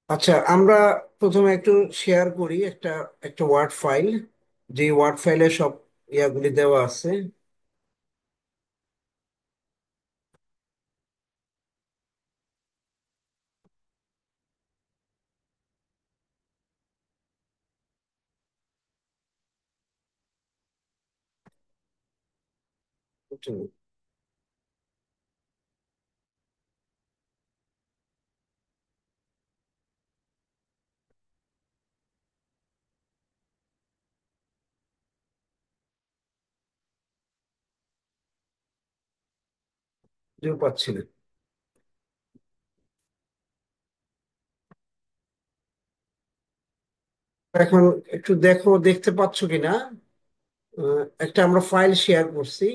আচ্ছা, আমরা প্রথমে একটু শেয়ার করি একটা একটা ওয়ার্ড ফাইল। যে ওয়ার্ড ফাইলে সব ইয়াগুলি দেওয়া আছে। পাচ্ছি না। এখন একটু দেখো, দেখতে পাচ্ছ কিনা। একটা আমরা ফাইল শেয়ার করছি।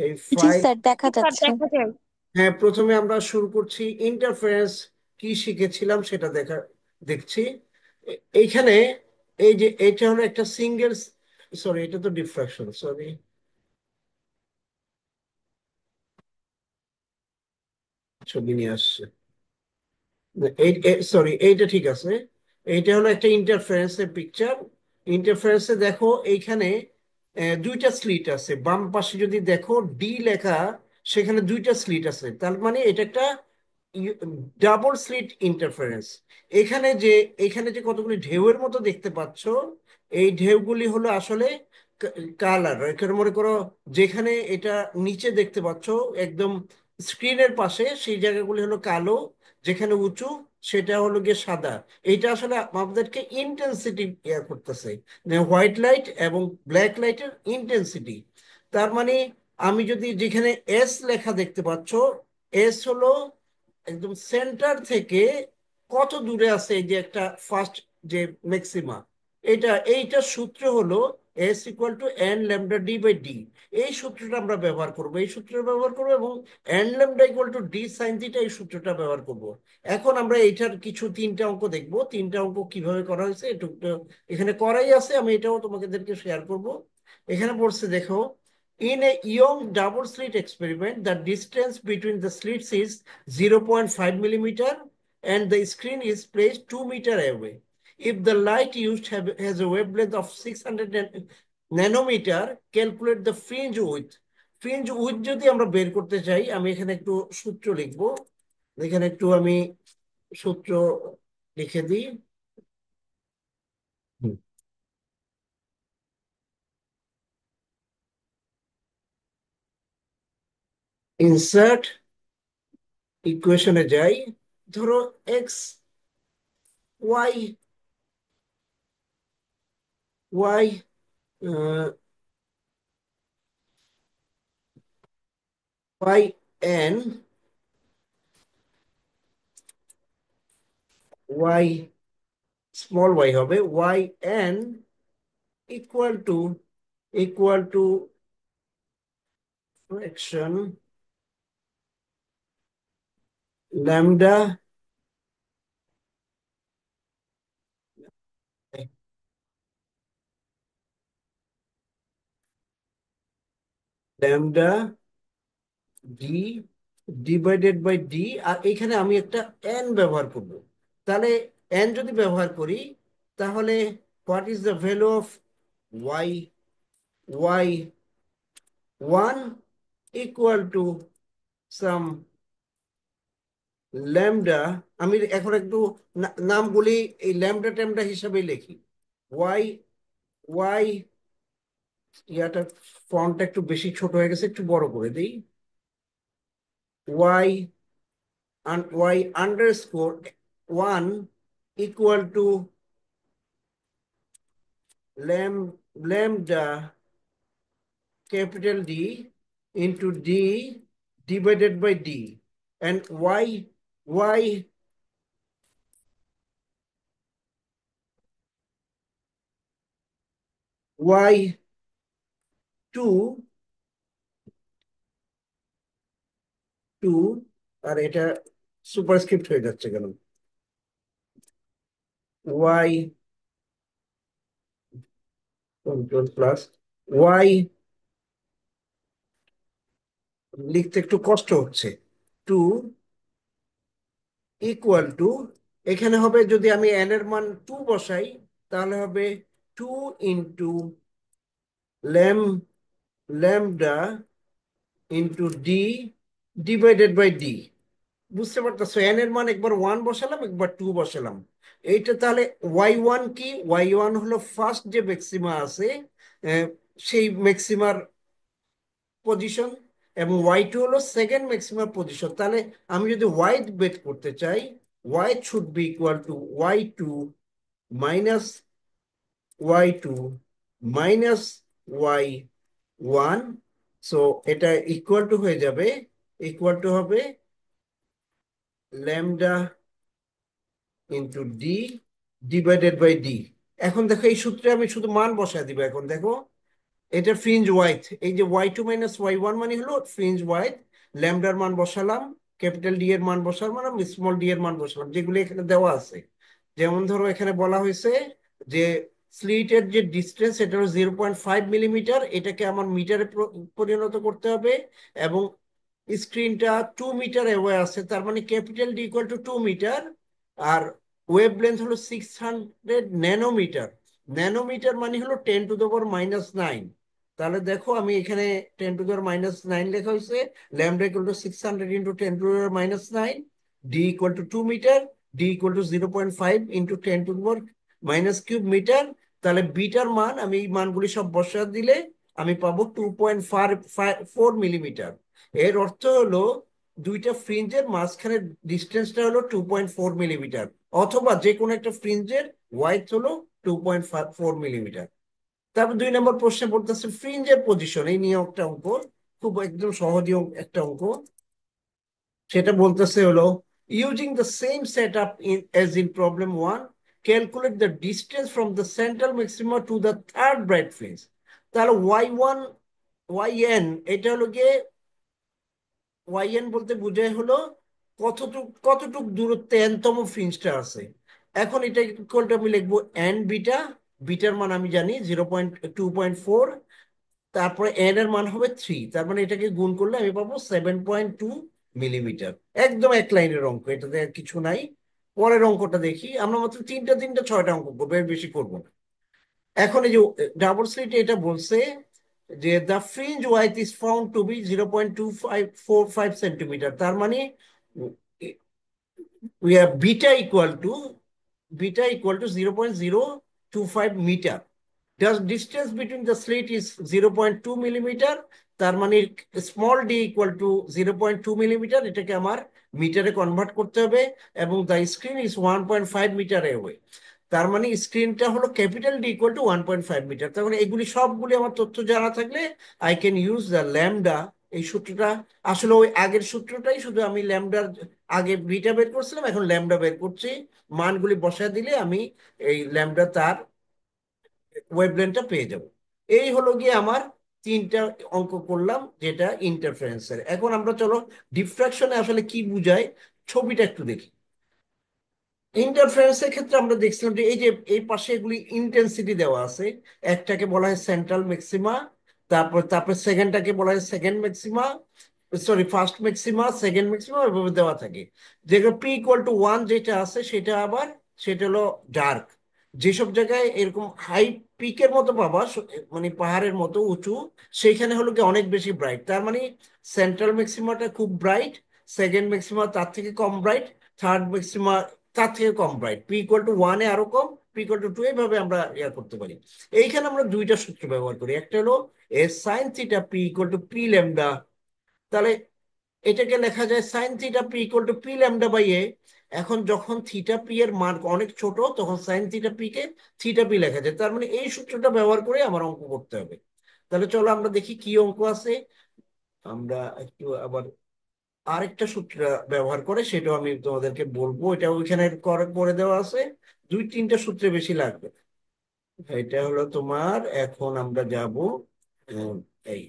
এই জি ফাইল। স্যার, দেখা স্যার যাচ্ছে। দেখা যায়। হ্যাঁ, প্রথমে আমরা শুরু করছি ইন্টারফারেন্স কি শিখেছিলাম সেটা দেখছি। এইখানে এই যে এটা হলো একটা সিঙ্গেল, সরি এটা তো ডিফ্রাকশন, সরি ছবি নিয়ে আসছে। সরি, এইটা ঠিক আছে। এইটা হলো একটা ইন্টারফারেন্সের পিকচার। ইন্টারফারেন্সে দেখো এইখানে দুইটা স্লিট আছে। বাম পাশে যদি দেখো ডি লেখা, সেখানে দুইটা স্লিট আছে, তার মানে এটা একটা ডাবল স্লিট ইন্টারফারেন্স। এখানে যে এখানে যে কতগুলি ঢেউয়ের মতো দেখতে পাচ্ছ, এই ঢেউগুলি হলো আসলে কালার। এখানে মনে করো যেখানে এটা নিচে দেখতে পাচ্ছ একদম স্ক্রিনের পাশে, সেই জায়গাগুলি হলো কালো। যেখানে উঁচু সেটা হলো গিয়ে সাদা। এটা আসলে আমাদেরকে ইন্টেন্সিটি ইয়া করতেছে, হোয়াইট লাইট এবং ব্ল্যাক লাইটের ইন্টেন্সিটি। তার মানে আমি যদি যেখানে এস লেখা দেখতে পাচ্ছ, এস হলো একদম সেন্টার থেকে কত দূরে আছে, এই যে একটা ফার্স্ট যে ম্যাক্সিমা, এইটা সূত্র হলো S equal to N lambda D by D. এই সূত্রটা আমরা ব্যবহার করব, এই সূত্রটা ব্যবহার করবো, এবং N lambda equal two D sine theta, এই সূত্রটা ব্যবহার করব। এখন আমরা এইটার কিছু তিনটা অঙ্ক দেখবো। তিনটা অঙ্ক কিভাবে করা হয়েছে একটু একটু এখানে করাই আছে, আমি এটাও তোমাদেরকে শেয়ার করব। এখানে পড়ছে দেখো, in a young double slit experiment, the distance between the slits is 0.5 millimeter and the screen is placed 2 meter away. If the light used has a wavelength of 600 nanometer, calculate the fringe width. Fringe with যদি আমরা বের করতে চাই, আমি এখানে একটু সূত্র লিখবো। এখানে একটু আমি সূত্র লিখে দিই। ইনসার্ট ইকুয়েশনে যাই। ধরো X Y Y Y N Y, small Y হবে, Y N equal to equal to fraction lambda lambda D divided by D. আর এখানে আমি একটা এন ব্যবহার করব। তাহলে এন যদি ব্যবহার করি, তাহলে what is the value of Y Y one equal to sum lambda. আমি এখন একটু নামগুলি এই ল্যামডা ট্যামডা হিসাবে লিখি। ওয়াই ওয়াই ইয়াটা ফন্টটা একটু বেশি ছোট হয়ে গেছে, একটু বড় করে দিই। Y Y underscore one equal to lam lambda capital D into D divided by D. And Y Y Y two two, আর এটা সুপারস্ক্রিপ্ট হয়ে যাচ্ছে কেন? ওয়াই কন্ট্রোল প্লাস ওয়াই, লিখতে একটু কষ্ট হচ্ছে। টু ইকুয়াল টু এখানে হবে যদি আমি এন এর মান 2 বসাই, তাহলে হবে 2 ল্যাম lambda D divided by D. বুঝতে পারতেছো, এন এর মান একবার 1 বসালাম, একবার 2 বসালাম। এইটা তাহলে ওয়াই 1 কি? ওয়াই 1 হলো ফার্স্ট যে ম্যাক্সিমা আছে, আহ, সেই ম্যাক্সিমার পজিশন, এবং ওয়াই 2 হলো সেকেন্ড ম্যাক্সিমাম পজিশন। তাহলে আমি যদি ওয়াই বের করতে চাই, Y should be equal to Y 2 minus Y 2 minus Y 1। So এটা ইকুয়াল টু হয়ে যাবে, ইকুয়াল টু হবে lambda D divided by D. এখন দেখো এই সূত্রে আমি শুধু মান বসায় দিব। এখন দেখো এটা ফ্রিঞ্জ ওয়াইড, এই যে ওয়াই 2 মাইনাস ওয়াই 1 মানে হলো ফ্রিঞ্জ ওয়াইড। ল্যামডার মান বসালাম, ক্যাপিটাল ডি এর মান বসালাম, মানে স্মল ডি এর মান বসালাম, যেগুলো এখানে দেওয়া আছে। যেমন ধরো এখানে বলা হয়েছে যে স্লিটের যে ডিস্টেন্স এটা হলো 0.5 মিলিমিটার, এটাকে আমার মিটারে পরিণত করতে হবে। এবং স্ক্রিনটা 2 মিটার অ্যাওয়ে আছে, তার মানে capital D equal to 2 metre. আর ওয়েভ লেন্থ হলো 600 ন্যানোমিটার। ন্যানোমিটার মানে হলো 10⁻⁻৯। তাহলে দেখো আমি এখানে 10⁻⁻৯ লেখা হয়েছে। Lambda equal to 600 × 10⁻⁹, D equal to 2 metre, D equal to 0.5 × 10⁻³ metre. তাহলে বিটার মান আমি এই মানগুলি সব বসা দিলে আমি পাবো 2.4 মিলিমিটার। এর অর্থ হলো দুইটা ফ্রিঞ্জের মাঝখানে ডিস্টেন্সটা হলো 2.4 মিলিমিটার, অথবা যে কোনো একটা ফ্রিঞ্জের ওয়াইড হলো 2.4 মিলিমিটার। তারপর 2 নম্বর প্রশ্নে বলতেছে ফ্রিঞ্জের পজিশন, এই নিয়ে একটা অঙ্ক, খুব একদম সহজ একটা অঙ্ক। সেটা বলতেছে হলো using the same set up as in problem 1, calculate the distance from the central maxima to the third bright fringe. তাহলে ওয়াই এন এটা হলো গিয়ে, ওয়াইএন বলতে বোঝায় হলো কতটুক দূরত্বে এনতম ফ্রিঞ্জটা আছে। এখন এটা ইকুয়াল টু আমি লিখবো এন বিটা। বিটার মান আমি জানি 0.2.4, তারপরে এন এর মান হবে 3, তার মানে এটাকে গুণ করলে আমি পাবো 7.2 মিলিমিটার। একদম এক লাইনের অঙ্ক, এটাতে আর কিছু নাই। পরের অঙ্কটা দেখি, আমরা মাত্র তিনটা তিনটা 6টা অঙ্ক করবো, এর বেশি করবো না। এখন এই যে ডাবল স্লিট এটা বলছে যে the fringe width is found to be 0.2545 centimetre. তার মানে we have beta equal to 0.025 metre. the distance between the slit is 0.2 millimetre. তার মানে small D equal to 0.2 millimetre, এটাকে আমার মিটারে কনভার্ট করতে হবে। এবং the screen is 1.5 metre away, তার মানে স্ক্রিনটা হলো capital D equal to 1.5 metre. তার মানে এগুলি সবগুলি আমার তথ্য জানা থাকলে I can use the lambda. এই সূত্রটা আসলে ওই আগের সূত্রটাই, শুধু আমি ল্যামডার আগে বিটা বের করছিলাম, এখন ল্যামডা বের করছি। মানগুলি বসায় দিলে আমি এই ল্যামডা তার ওয়েভলেন্থটা পেয়ে যাব। এই হলো গিয়ে আমার তিনটা অঙ্ক করলাম, যেটা ইন্টারফারেন্সের। এখন আমরা চলো ডিফ্রাকশনে আসলে কি বুঝায় ছবিটা একটু দেখি। ইন্টারফারেন্সের ক্ষেত্রে আমরা দেখছিলাম যে এই যে এই পাশে এগুলি ইন্টেন্সিটি দেওয়া আছে। একটাকে বলা হয় সেন্ট্রাল ম্যাক্সিমা, তারপর তারপর সেকেন্ডটাকে বলা হয় second maxima, sorry first maxima, second maxima, এভাবে দেওয়া থাকে। যেগুলো P=1 যেটা আছে সেটা আবার, সেটা হলো ডার্ক। যেসব জায়গায় এরকম হাই পিকের মতো পাবা, মানে পাহাড়ের মতো উঁচু, সেইখানে হলো কি অনেক বেশি ব্রাইট। তার মানে সেন্ট্রাল ম্যাক্সিমাটা খুব ব্রাইট, সেকেন্ড ম্যাক্সিমা তার থেকে কম ব্রাইট, থার্ড ম্যাক্সিমা তার থেকে কম ব্রাইট। P=1 আরো কম, P=2, এইভাবে আমরা ইয়া করতে পারি। এইখানে আমরা দুইটা সূত্র ব্যবহার করি। একটা হলো sin θ P=P ল্যামডা। তাহলে এটাকে লেখা যায় sin θ P=P ল্যামডা বাই এ। এখন যখন থিটা পি এর মান অনেক ছোট, তখন sin θ P কে θ P লেখা যায়। তার মানে এই সূত্রটা ব্যবহার করে আমার অঙ্ক করতে হবে। তাহলে চলো আমরা দেখি কি অঙ্ক আছে। আমরা একটু আবার আরেকটা সূত্র ব্যবহার করে সেটাও আমি তোমাদেরকে বলবো, এটা ওইখানে করে দেওয়া আছে। দুই তিনটা সূত্রে বেশি লাগবে। এটা হলো তোমার, এখন আমরা যাব উম, এই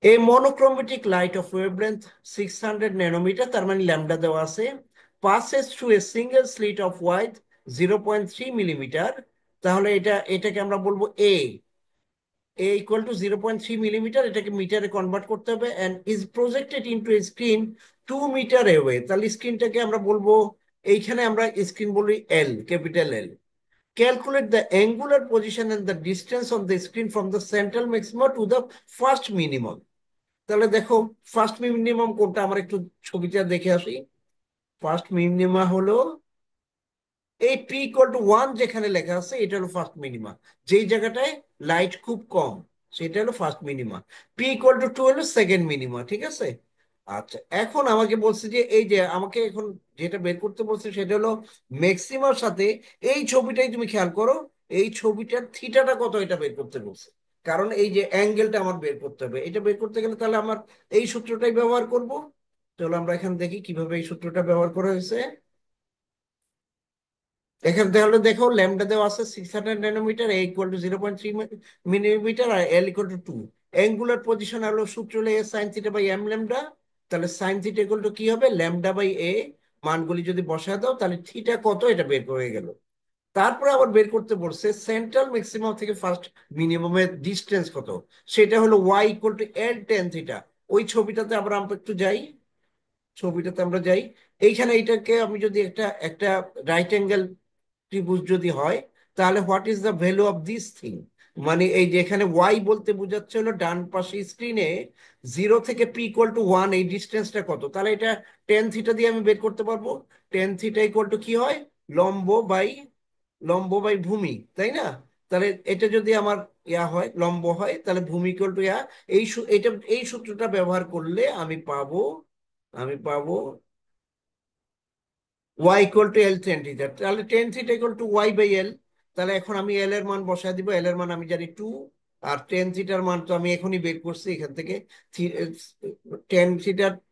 A monochromatic light of wavelength 600 nanometre, তার মানে ল্যামডা দেওয়া আছে, passes through a single slit of width 0.3 millimetre. তাহলে এটাকে আমরা বলবো A=0.3 মিলিমিটার, এটাকে মিটারে কনভার্ট করতে হবে, and is projected into a screen 2 metre away, তাহলে স্ক্রিনটাকে আমরা বলবো, এইখানে আমরা স্ক্রিন বলি L, capital L. Calculate the angular position and the distance on the screen from the central maximum to the first minimum. তাহলে দেখো ফার্স্ট মিনিমাম কোনটা, আমরা একটু ছবিটা দেখে আসি। ফার্স্ট মিনিমা হলো এই P=1 যেখানে লেখা আছে, এটা হলো ফার্স্ট মিনিমা। যেই জায়গাটায় লাইট খুব কম, সেটা হলো ফার্স্ট মিনিমা। P=2 হলো সেকেন্ড মিনিমা, ঠিক আছে। আচ্ছা, এখন আমাকে বলছে যে এই যে আমাকে এখন যেটা বের করতে বলছে সেটা হলো ম্যাক্সিমার সাথে এই ছবিটাই তুমি খেয়াল করো, এই ছবিটার থিটাটা কত এটা বের করতে বলছে। কারণ এই যে অ্যাঙ্গেলটা আমার বের করতে হবে, এটা বের করতে গেলে তাহলে আমার এই সূত্রটাই ব্যবহার করব। চলো আমরা এখানে দেখি কিভাবে এই সূত্রটা ব্যবহার করা হয়েছে। এখানে তাহলে দেখো ল্যামডা দেওয়া আছে 600 ন্যানোমিটার, A=0.3 মিলিমিটার, আর L=2। অ্যাঙ্গুলার পজিশন হলো সূত্র হলো A sin θ/m ল্যামডা। তাহলে সাইন থিটা ইকুয়াল টু কি হবে, λ/a। মানগুলি যদি বসায় দাও তাহলে থিটা কত এটা বের হয়ে গেল। তারপরে আবার বের করতে বলছে সেন্ট্রাল ম্যাক্সিমাম থেকে ফার্স্ট মিনিমামের ডিস্টেন্স কত, সেটা হলো y = L tan θ। ওই ছবিটাতে আবার আমরা একটু যাই, ছবিটাতে আমরা যাই। এইখানে এইটাকে আমি যদি একটা একটা রাইট অ্যাঙ্গেল ত্রিভুজ যদি হয়, তাহলে what is the value of this thing. মানে এই যে এখানে ওয়াই বলতে বোঝাচ্ছে হলো ডান পাশে স্ক্রিনে 0 থেকে P=1 এই ডিস্টেন্সটা কত, তাহলে এটা tan θ দিয়ে আমি বের করতে পারবো। tan θ কি হয়, লম্ব বাই ভূমি, তাই না। তাহলে এটা যদি আমার ইয়া হয়, লম্ব হয়, তাহলে ভূমি ইকুয়াল টু ইয়া। এটা এই সূত্রটা ব্যবহার করলে আমি পাবো y = L tan θ। তাহলে tan θ = y/L। তাহলে এখন আমি এল এর মান বসায় দিব, এল এর মান আমি জানি 2। আর tan θ মান তো আমি এখনই বের করছি এখান থেকে। tan θ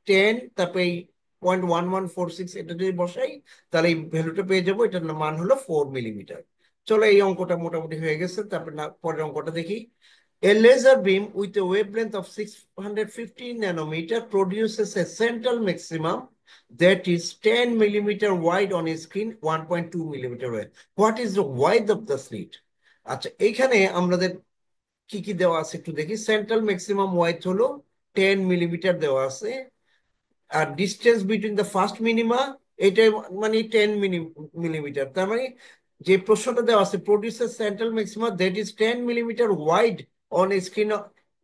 10, তারপরে এই 0.1146 এটা যদি বসাই, তাহলে এই ভ্যালুটা পেয়ে যাবো, এটার মান হলো 4 মিলিমিটার। চলো এই অঙ্কটা মোটামুটি হয়ে গেছে, তারপরে পরের অঙ্কটা দেখি। A laser beam with a wavelength of 650 nanometer produces a central maximum that is 10 millimeter wide on a screen 1.2 millimeter wide. What is the width of the slit? আচ্ছা, এইখানে আমাদের কি কি দেওয়া আছে একটু দেখি। সেন্ট্রাল ম্যাক্সিমাম ওয়াইড হলো 10 মিলিমিটার দেওয়া আছে। আর distance between the first minima, এটা মানে 10 মিলিমিটার। তার মানে যে প্রশ্নটা দেওয়া আছে producer central maxima that is 10 millimetre wide on screen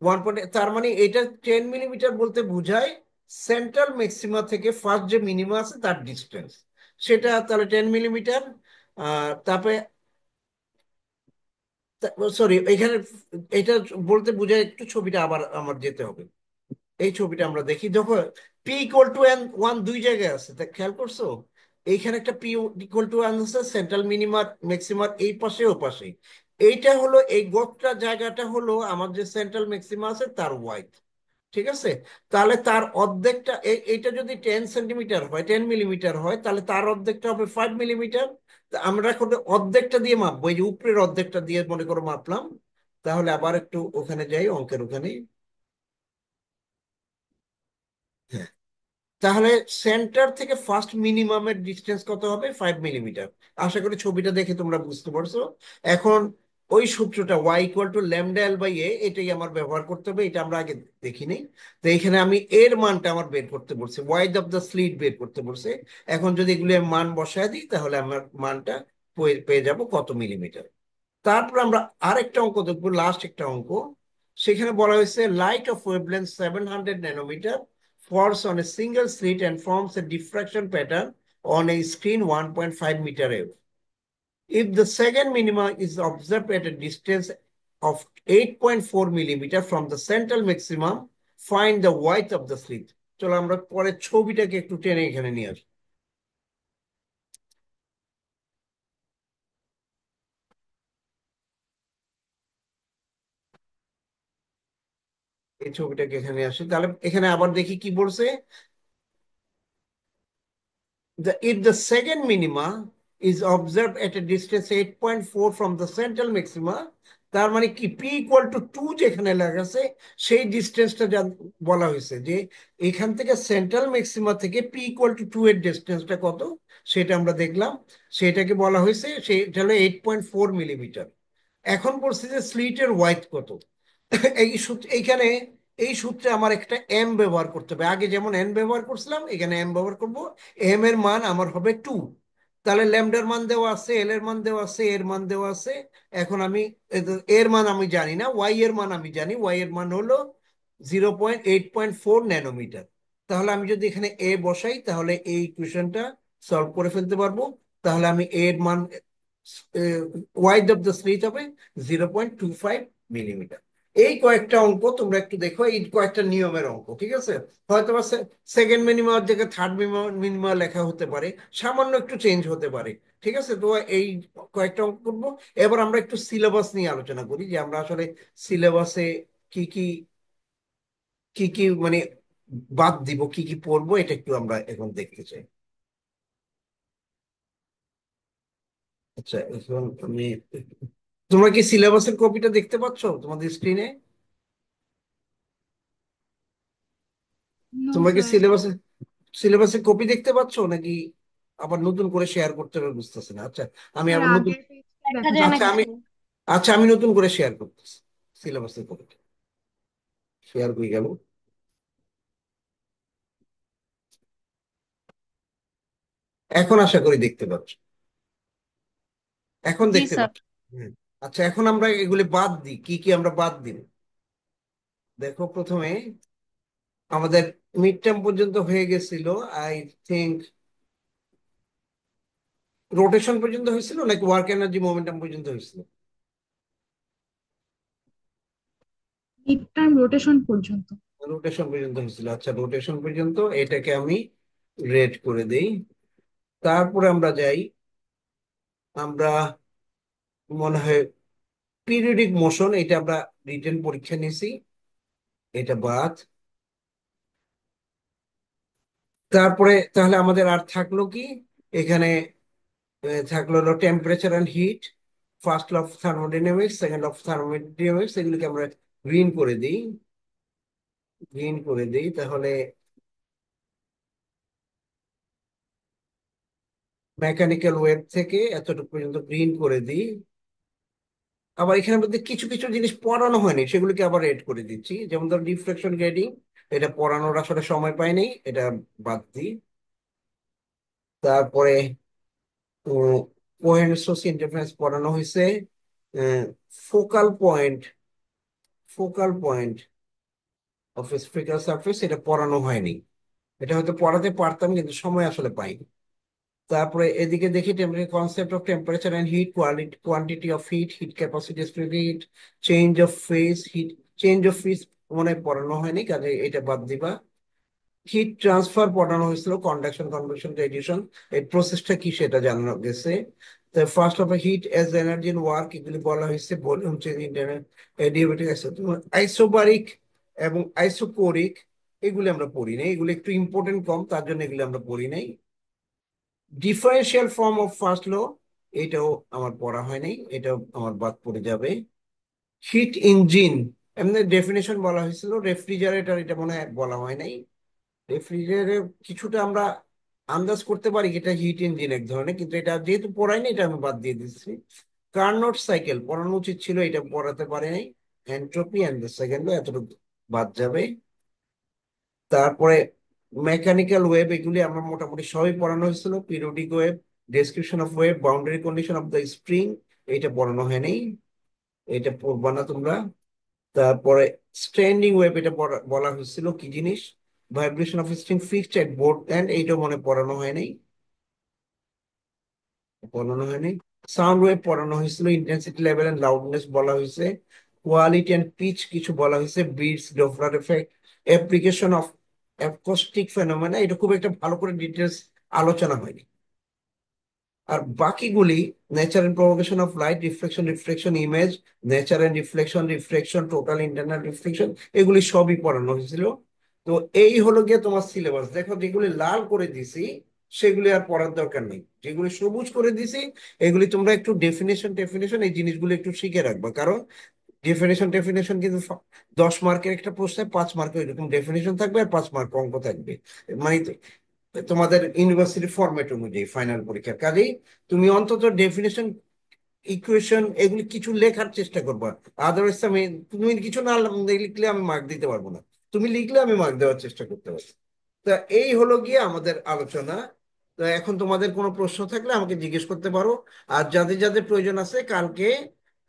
1 point, তার মানে এটা 10 মিলিমিটার বলতে বোঝায় সেন্ট্রাল ম্যাক্সিমা থেকে ফার্স্ট যে মিনিমা আছে তার ডিস্টেন্স, সেটা তাহলে 10 মিলিমিটার। তারপরে সরি, এখানে এটা বলতে বোঝায়, একটু ছবিটা আবার আমার যেতে হবে। এই ছবিটা আমরা দেখি, দেখো P=1 দুই জায়গায় আছে, তা খেয়াল করছো। এইখানে একটা P=1 আছে, সেন্ট্রাল মিনিমার ম্যাক্সিমার এই পাশে ও পাশে। এইটা হলো এই গোটা জায়গাটা হলো আমার যে সেন্ট্রাল ম্যাক্সিমা আছে তার ওয়াইড, ঠিক আছে। তাহলে তার অর্ধেকটা এইটা যদি 10 সেন্টিমিটার হয়, 10 মিলিমিটার হয়, তাহলে তার অর্ধেকটা হবে 5 মিলিমিটার। আমরা এখন অর্ধেকটা দিয়ে মাপবো, এই যে উপরের অর্ধেকটা দিয়ে মনে করো মাপলাম। তাহলে আবার একটু ওখানে যাই, অঙ্কের ওখানে। হ্যাঁ, তাহলে সেন্টার থেকে ফার্স্ট মিনিমামের ডিস্টেন্স কত হবে, 5 মিলিমিটার। আশা করি ছবিটা দেখে তোমরা বুঝতে পারছো। এখন ওই সূত্রটা y=λL/a, এটাই আমার ব্যবহার করতে হবে, এটা আমরা আগে দেখিনি। তো এখানে আমি এর মানটা আমার বের করতে বলছে, ওয়াইড অফ দ্য স্লিট বের করতে বলছে। এখন যদি এগুলো মান বসায় দিই তাহলে আমার মানটা পেয়ে যাব কত মিলিমিটার। তারপর আমরা আরেকটা অঙ্ক দেখবো, লাস্ট একটা অঙ্ক। সেখানে বলা হয়েছে light of wavelength 700 nanometre falls on a single slit and forms a diffraction pattern on a screen 1.5 meter away. If the second minima is observed at a distance of 8.4 millimeter from the central maximum, find the width of the slit. চলো আমরা পরে ছবিটাকে একটু টেনে এখানে নিয়ে আসি। এই ছবিটাকে এখানে আসি, তাহলে এখানে আবার দেখি কি বলছে। If the second minima is observed at a distance 8.4 from the central maxima, তার মানে কি P=2 যেখানে লেখা আছে সেই ডিস্টেন্সটা বলা হয়েছে যে এখান থেকে সেন্ট্রাল ম্যাক্সিমা থেকে P=2 এর ডিস্টেন্সটা কত সেটা আমরা দেখলাম। সেটাকে বলা হয়েছে, সেটা হলো 8.4 মিলিমিটার। এখন বলছি যে স্লিটের ওয়াইড কত। এইখানে এই সূত্রে আমার একটা এম ব্যবহার করতে হবে। আগে যেমন এন ব্যবহার করছিলাম, এখানে এম ব্যবহার করব। এম এর মান আমার হবে 2। তাহলে ল্যামডার মান দেওয়া আছে, এল এর মান দেওয়া আছে, এর মান দেওয়া আছে। এখন আমি এর মান আমি জানি না, ওয়াই এর মান আমি জানি। ওয়াই এর মান হলো 0.8.4 ন্যানোমিটার। তাহলে আমি যদি এখানে এ বসাই, তাহলে এই ইকুয়েশনটা সলভ করে ফেলতে পারবো। তাহলে আমি এর মান, ওয়াইড অফ দ্য স্লিট হবে 0.25 মিলিমিটার। এই কয়েকটা অঙ্ক তোমরা একটু দেখো, এই কয়েকটা নিয়মের অঙ্ক, ঠিক আছে? হয়তো বা সেকেন্ড মিনিমার জায়গায় থার্ড মিনিমা লেখা হতে পারে, সামান্য একটু চেঞ্জ হতে পারে। ঠিক আছে, তো এই কয়েকটা অঙ্ক করবো। এবার আমরা একটু সিলেবাস নিয়ে আলোচনা করি, যে আমরা আসলে সিলেবাসে কি কি মানে বাদ দিব, কি কি পড়বো, এটা একটু আমরা এখন দেখতে চাই। আচ্ছা, এখন আমি, তোমরা কি সিলেবাসের কপিটা দেখতে পাচ্ছ তোমাদের স্ক্রিনে? নো তোমরা কি স্যার। সিলেবাসের কপি দেখতে পাচ্ছ নাকি আবার নতুন করে শেয়ার করতে হবে? বুঝতেছি না। আচ্ছা, আমি স্যার আবার নতুন, আগের পেজটাই দেখা দেখা যায় না আচ্ছা যাচ্ছে। আমি, কিছু। আমি নতুন করে শেয়ার করতেছি সিলেবাসের কপিটা। শেয়ার হয়ে গেল, এখন আশা করি দেখতে পাচ্ছ। এখন জি দেখতে স্যার। পাচ্ছ? হুম। আচ্ছা, এখন আমরা এগুলি বাদ দিই, কি কি আমরা বাদ দিব। দেখো, প্রথমে আমাদের মিড টার্ম পর্যন্ত হয়ে গেছিল, আই থিংক। রোটেশন পর্যন্ত হয়েছিল নাকি ওয়ার্ক এনার্জি মোমেন্টাম পর্যন্ত হয়েছিল? মিড টার্ম রোটেশন পর্যন্ত। রোটেশন পর্যন্ত হয়েছিল। আচ্ছা, রোটেশন পর্যন্ত এটাকে আমি রেড করে দেই। তারপরে আমরা যাই, আমরা মনে হয় পিরিয়ডিক মোশন, এটা আমরা রিটেন পরীক্ষা নিয়েছি, এটা বাদ। তারপরে তাহলে আমাদের আর থাকলো কি এখানে? থাকলো হলো temperature and heat, first law of thermodynamics, second law of thermodynamics, এগুলিকে আমরা গ্রিন করে দিই। তাহলে মেকানিক্যাল ওয়েভ থেকে এতটুকু পর্যন্ত গ্রিন করে দিই। আবার এখানে মধ্যে কিছু কিছু জিনিস পড়ানো হয়নি, সেগুলিকে আবার রেড করে দিচ্ছি। যেমন ধর ডিফ্লেকশন গ্রেডিং, এটা পড়ানোর আসলে সময় পাইনি, এটা বাদ দিই। তারপরে কোহেন সোর্স ইন্টারফারেন্স পড়ানো হয়েছে। Focal point, focal point of spherical surface, এটা পড়ানো হয়নি। এটা হয়তো পড়াতে পারতাম, কিন্তু সময় আসলে পাইনি। তারপরে এদিকে দেখি concept of temperature and heat, quality quantity of heat, heat capacity, heat, change of phase, heat change of phase মনে হয় পড়ানো হয়নি, কাজে এটা বাদ দিবা। হিট ট্রান্সফার পড়ানো হয়েছিল, কন্ডাকশন, কনভেকশন, রেডিয়েশন, এই প্রসেসটা কি সেটা জানানো গেছে। তো first of heat as energy in work, এগুলি বলা হয়েছে। Volume change, internet, adiabatic, isobaric এবং আইসোকোরিক, এগুলি আমরা পড়ি নাই, এগুলি একটু ইম্পর্টেন্ট কম, তার জন্য এগুলি আমরা পড়ি নাই। Differential form of first law, এটাও আমার পড়া হয় নাই, এটাও আমার বাদ পড়ে যাবে। হিট ইঞ্জিন, এমনি ডেফিনেশন বলা হয়েছিল। রেফ্রিজারেটর, এটা মনে হয় বলা হয় নাই। রেফ্রিজারেটরে কিছুটা আমরা আন্দাজ করতে পারি কি এটা হিট ইঞ্জিন এক ধরনের, কিন্তু এটা যেহেতু পড়াই না, এটা আমি বাদ দিয়ে দিচ্ছি। কার্নোট সাইকেল পড়ানো উচিত ছিল, এটা পড়াতে পারে নাই। Entropy and the second law, এতটুকু বাদ যাবে। তারপরে মেকানিক্যাল ওয়েভ, এগুলি আমরা মোটামুটি সবই পড়ানো হয়েছিল। Periodic wave, description of wave, boundary condition of the spring, এটা পড়ানো হয়নি, এটা পড়বা না তোমরা। তারপরে স্ট্যান্ডিং ওয়েভ, এটা বলা হয়েছিল কি জিনিস, vibration of string fixed at both end, এইটা মনে পড়ানো হয়নি, সাউন্ড ওয়েভ পড়ানো হয়েছিল। ইন্টেন্সিটি লেভেল এন্ড লাউডনেস বলা হয়েছে। কোয়ালিটি এন্ড পিচ কিছু বলা হয়েছে। Beats, Doppler effect, application of acoustic phenomena, এটা খুব একটা ভালো করে ডিটেলস আলোচনা হয়নি। আর বাকিগুলি, nature and propagation of light, reflection image, nature and reflection, total internal reflection, এগুলি সবই পড়ানো হয়েছিল। তো এই হলো গিয়ে তোমার সিলেবাস। দেখো, যেগুলি লাল করে দিছি সেগুলি আর পড়ার দরকার নেই, যেগুলি সবুজ করে দিছি এগুলি তোমরা একটু ডেফিনেশন এই জিনিসগুলো একটু শিখে রাখবা। কারণ ডেফিনেশন কিন্তু 10 মার্কের একটা প্রশ্নে 5 মার্কের এরকম ডেফিনেশন থাকবে, আর 5 মার্ক অঙ্ক থাকবে। মানে তোমাদের ইউনিভার্সিটি ফরম্যাট অনুযায়ী ফাইনাল পরীক্ষার কাজেই তুমি অন্তত ডেফিনেশন, ইকুয়েশন, এগুলি কিছু লেখার চেষ্টা করবা। আদারওয়াইজ আমি, তুমি কিছু না লিখলে আমি মার্ক দিতে পারবো না। তুমি লিখলে আমি মার্ক দেওয়ার চেষ্টা করতে পারি। তা এই হলো গিয়ে আমাদের আলোচনা। তো এখন তোমাদের কোনো প্রশ্ন থাকলে আমাকে জিজ্ঞেস করতে পারো। আর যাদের যাদের প্রয়োজন আছে, কালকে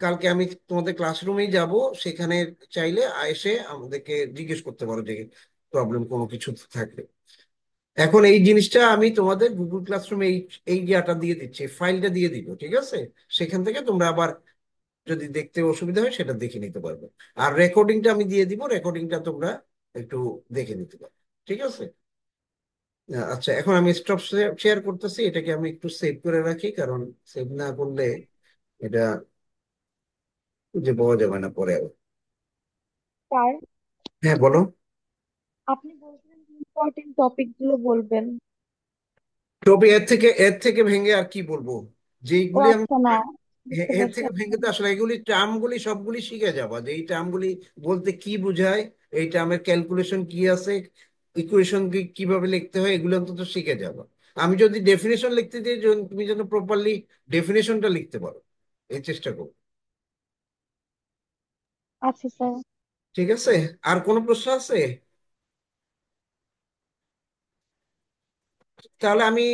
কালকে আমি তোমাদের ক্লাসরুমেই যাব, সেখানে চাইলে এসে আমাদেরকে জিজ্ঞেস করতে পারো যে প্রবলেম কোনো কিছু থাকলে। এখন এই জিনিসটা আমি তোমাদের গুগল ক্লাসরুমে এই এই ইয়াটা দিয়ে দিচ্ছি, ফাইলটা দিয়ে দিব, ঠিক আছে? সেখান থেকে তোমরা আবার যদি দেখতে অসুবিধা হয় সেটা দেখে নিতে পারবে। আর রেকর্ডিংটা আমি দিয়ে দিব, রেকর্ডিংটা তোমরা একটু দেখে নিতে পারবে, ঠিক আছে? আচ্ছা, এখন আমি স্টপ শেয়ার করতেছি, এটাকে আমি একটু সেভ করে রাখি, কারণ সেভ না করলে এটা খুঁজে পাওয়া যাবে না পরে আবার। স্যার, হ্যাঁ, বলো। আপনি বলছিলেন ইম্পর্টেন্ট টপিক গুলো বলবেন। তবে এর থেকে ভেঙে আর কি বলবো? ও যেইগুলি আমি আচ্ছা, না, বুঝতে এর পারছি থেকে আচ্ছা। ভেঙে তো আসলে এগুলি টার্মগুলি সবগুলি শিখে যাবা, যে এই টার্মগুলি বলতে কি বোঝায়, এই টার্মের ক্যালকুলেশন কি আছে, ইকুয়েশন কিভাবে লিখতে হয়, এগুলো অন্তত শিখে যাবা। আমি যদি ডেফিনেশন লিখতে দিই, তুমি যেন প্রপারলি ডেফিনেশনটা লিখতে পারো, এই চেষ্টা করো। আচ্ছা স্যার। ঠিক আছে? আর কোনো প্রশ্ন আছে? তাহলে আমি,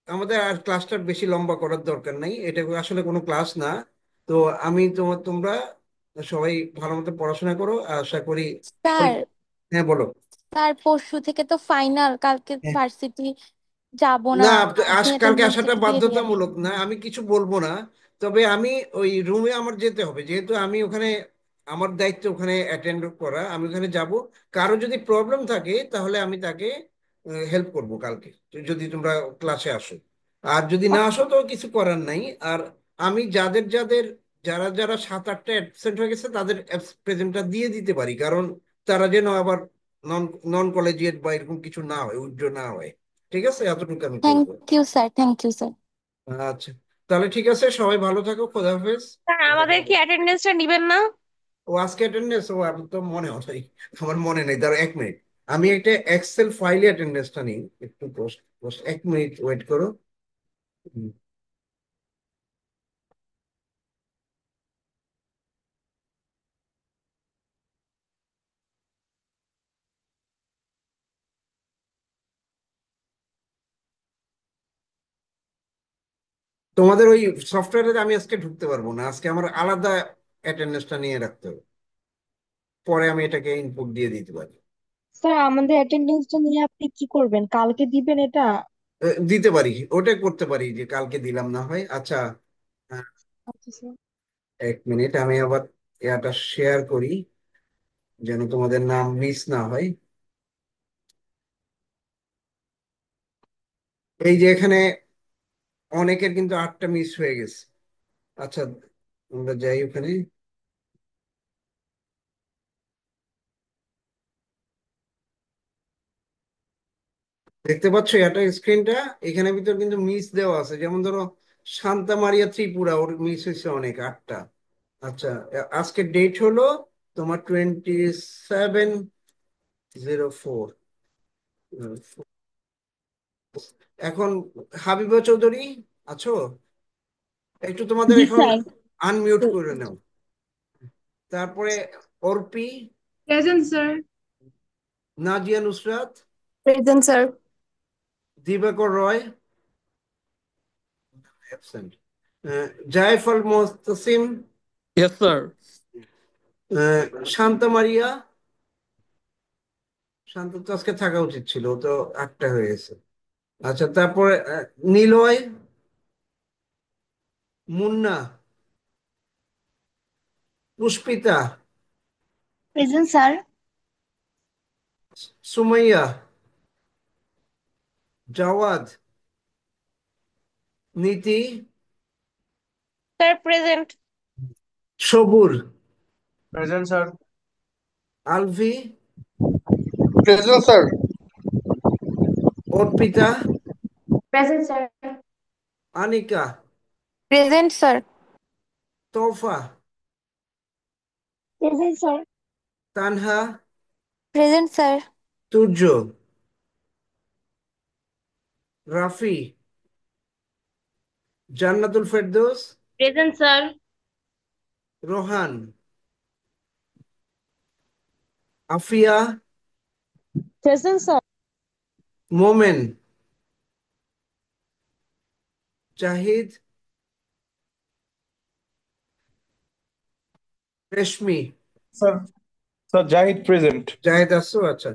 আমাদের আর ক্লাসটা বেশি লম্বা করার দরকার নাই, এটা আসলে কোনো ক্লাস না। তো আমি তোমরা সবাই ভালো মতো পড়াশোনা করো, আশা করি। স্যার, হ্যাঁ, বলো। স্যার পরশু থেকে তো ফাইনাল, কালকে হ্যাঁ। ভার্সিটি যাব না। না, আপনি কালকে অ্যাটেন্ডেন্সটা আসাটা একটু দিয়ে দিয়েন। বাধ্যতামূলক না, আমি কিছু বলবো না। তবে আমি ওই রুমে আমার যেতে হবে, যেহেতু আমি ওখানে, আমার দায়িত্ব ওখানে অ্যাটেন্ড করা, আমি ওখানে যাব। কারো যদি প্রবলেম থাকে তাহলে আমি তাকে হেল্প করব কালকে, যদি তোমরা ক্লাসে আসো। আর যদি না আসো তো কিছু করার নাই। আর আমি যাদের যাদের, যারা যারা 7-8টা অ্যাবসেন্ট হয়ে গেছে তাদের প্রেজেন্টটা দিয়ে দিতে পারি, কারণ তারা যেন আবার নন নন কলেজিয়েট বা এরকম কিছু না হয়, উইথড্র না হয়। ঠিক আছে, এতটুকু আমি থ্যাংক করবো। You sir, thank you sir. আচ্ছা, তাহলে ঠিক আছে, সবাই ভালো থাকো, খোদা হাফেজ। স্যার, আমাদের কি অ্যাটেন্ডেন্সটা নিবেন না? ও আজকে অ্যাটেন্ডেন্স, ও আমি তো মনে হয়, আমার মনে নেই, দাঁড়া 1 মিনিট। আমি একটা এক্সেল ফাইলে অ্যাটেন্ডেন্সটা নিই, একটু পোস্ট পোস্ট 1 মিনিট ওয়েট করো। হুম। তোমাদের ওই সফটওয়্যারে আমি আজকে ঢুকতে পারবো না, আজকে আমার আলাদা অ্যাটেন্ডেন্সটা নিয়ে রাখতে হবে, পরে আমি এটাকে ইনপুট দিয়ে দিতে পারি। স্যার, আমাদের অ্যাটেন্ডেন্সটা নিয়ে আপনি কি করবেন? কালকে দিবেন এটা? দিতে পারি, ওটাই করতে পারি, যে কালকে দিলাম না হয়। আচ্ছা। হ্যাঁ, আচ্ছা স্যার। 1 মিনিট, আমি আবার এটা শেয়ার করি, যেন তোমাদের নাম মিস না হয়। এই যে এখানে অনেকের কিন্তু 8টা মিস হয়ে গেছে। আচ্ছা, আমরা যাই ওখানে। দেখতে পাচ্ছ এটা স্ক্রিনটা? এখানে ভিতর কিন্তু মিস দেওয়া আছে, যেমন ধরো শান্তা মারিয়া ত্রিপুরা, ওর মিস হয়েছে অনেক, 8টা। আচ্ছা, আজকের ডেট হলো তোমার 27/04। এখন হাবিবা চৌধুরী আছো? একটু তোমাদের জি এখন স্যার। আনমিউট করে নাও। তারপরে Arpi, present sir. Nazia Nusrat, present sir. Dibakar Roy absent, জায়ফল মোহতাসিম, Yes, sir. শান্তা মারিয়া। শান্ত তো আজকে থাকা উচিত ছিল, ও তো 8টা হয়ে গেছে। আচ্ছা, তারপরে Niloy, Munna, Pushpita, present sir. Sumaiya, Jawad, Niti, sir, present. Sabur, Present, sir. Alvi, Present, sir. Arpita, present sir. Anika, present sir. Tofa, present sir. Tanha, present sir. Turjo, Rafi, Jannatul Ferdous, present sir. Rohan, Afia, present sir. Momen, Jahid, Reshmi. Sir, sir, Jahid present. Jahid আছো? আচ্ছা,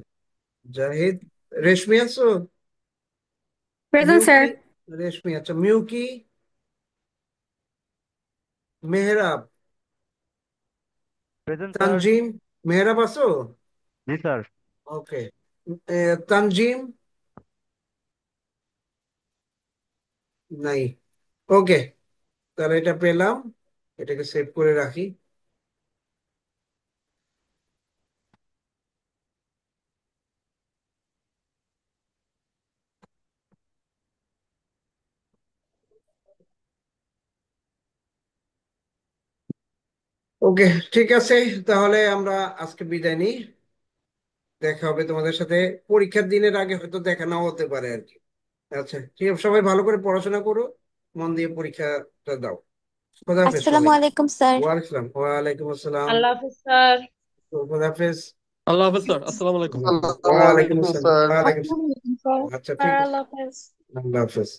জাহিদ। রেশমি আছো? Present sir. মিউকি, রেশমি আচ্ছা, মিউকি, মেহরাব, প্রেজেন্ট স্যার। তানজিম। মেহরাব আছো? জি স্যার। ওকে। তানজিম নাই। ওকে, তাহলে এটা পেলাম, এটাকে সেভ করে রাখি। ওকে, ঠিক আছে, তাহলে আমরা আজকে বিদায় নিই। দেখা হবে তোমাদের সাথে পরীক্ষার দিনের আগে, হয়তো দেখা নাও হতে পারে আর কি। আচ্ছা ঠিক আছে, সবাই ভালো করে পড়াশোনা করো, মন দিয়ে পরীক্ষাটা দাও। খোদা হাফেজ আসসালামু সবাইকে। আলাইকুম স্যার। ওয়ালাইকুম আসসালাম। আল্লাহ হাফিজ স্যার। খোদা হাফেজ। আল্লাহ হাফেজ স্যার, আসসালামু আলাইকুম। Assalamu ওয়ালাইকুম alaikum, আসসালাম, sir. ওয়ালাইকুম আসসালামু আলাইকুম স্যার। আসসালাম। আচ্ছা ঠিক আছে, আল্লাহ হাফেজ। আল্লাহ হাফেজ।